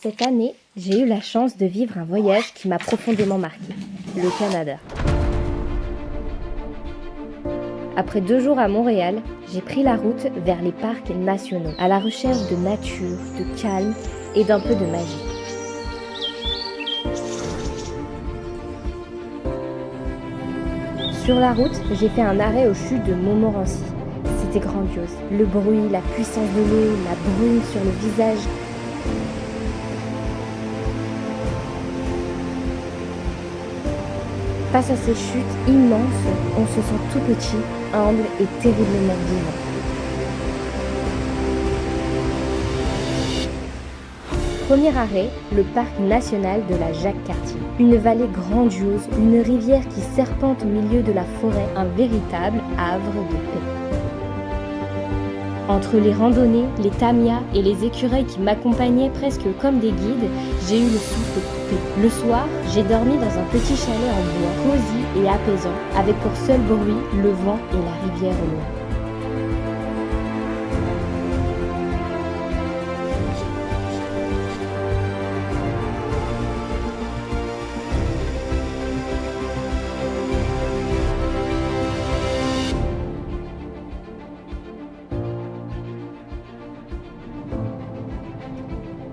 Cette année, j'ai eu la chance de vivre un voyage qui m'a profondément marqué, le Canada. Après 2 jours à Montréal, j'ai pris la route vers les parcs nationaux, à la recherche de nature, de calme et d'un peu de magie. Sur la route, j'ai fait un arrêt aux chutes de Montmorency. C'était grandiose. Le bruit, la puissance de l'eau, la brume sur le visage. Face à ces chutes immenses, on se sent tout petit, humble et terriblement vivant. Premier arrêt, le parc national de la Jacques-Cartier. Une vallée grandiose, une rivière qui serpente au milieu de la forêt, un véritable havre de paix. Entre les randonnées, les tamias et les écureuils qui m'accompagnaient presque comme des guides, j'ai eu le souffle coupé. Le soir, j'ai dormi dans un petit chalet en bois, cosy et apaisant, avec pour seul bruit le vent et la rivière au loin.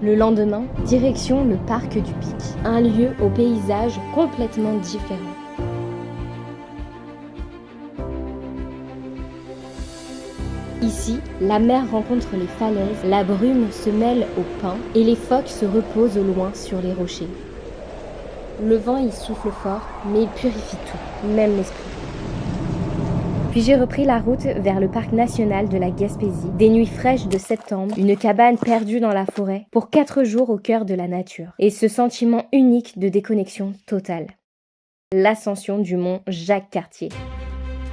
Le lendemain, direction le parc du Pic, un lieu au paysage complètement différent. Ici, la mer rencontre les falaises, la brume se mêle au pin et les phoques se reposent au loin sur les rochers. Le vent y souffle fort, mais il purifie tout, même l'esprit. Puis j'ai repris la route vers le parc national de la Gaspésie, des nuits fraîches de septembre, une cabane perdue dans la forêt, pour 4 jours au cœur de la nature, et ce sentiment unique de déconnexion totale. L'ascension du mont Jacques-Cartier.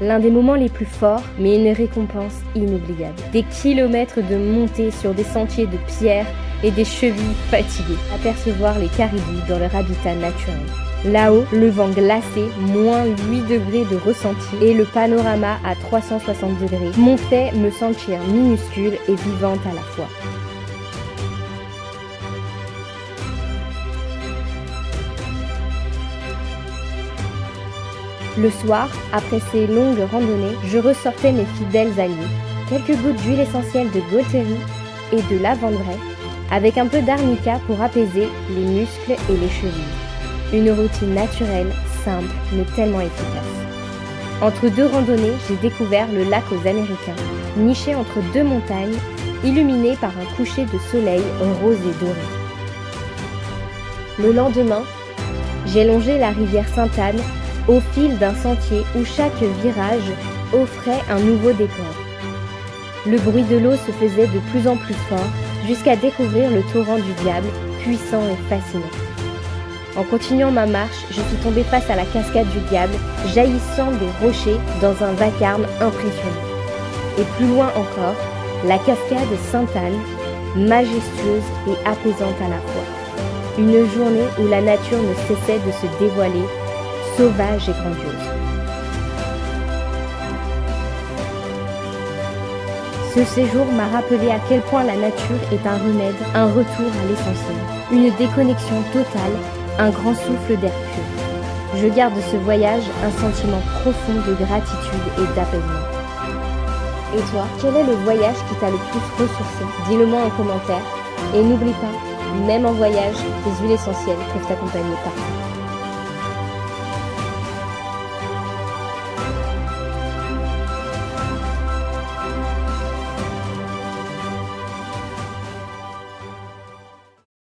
L'un des moments les plus forts, mais une récompense inoubliable. Des kilomètres de montée sur des sentiers de pierre et des chevilles fatiguées. Apercevoir les caribous dans leur habitat naturel. Là-haut, le vent glacé, moins 8 degrés de ressenti et le panorama à 360 degrés m'ont fait me sentir minuscule et vivante à la fois. Le soir, après ces longues randonnées, je ressortais mes fidèles alliés. Quelques gouttes d'huile essentielle de Gaulterie et de lavande vraie, avec un peu d'arnica pour apaiser les muscles et les chevilles. Une routine naturelle, simple, mais tellement efficace. Entre 2 randonnées, j'ai découvert le lac aux Américains, niché entre 2 montagnes, illuminé par un coucher de soleil rose et doré. Le lendemain, j'ai longé la rivière Sainte-Anne au fil d'un sentier où chaque virage offrait un nouveau décor. Le bruit de l'eau se faisait de plus en plus fort jusqu'à découvrir le torrent du Diable, puissant et fascinant. En continuant ma marche, je suis tombée face à la cascade du Diable, jaillissant des rochers dans un vacarme impressionnant. Et plus loin encore, la cascade Sainte-Anne, majestueuse et apaisante à la fois. Une journée où la nature ne cessait de se dévoiler, sauvage et grandiose. Ce séjour m'a rappelé à quel point la nature est un remède, un retour à l'essentiel, une déconnexion totale, un grand souffle d'air pur. Je garde de ce voyage un sentiment profond de gratitude et d'apaisement. Et toi, quel est le voyage qui t'a le plus ressourcé? Dis-le-moi en commentaire. Et n'oublie pas, même en voyage, tes huiles essentielles peuvent t'accompagner partout.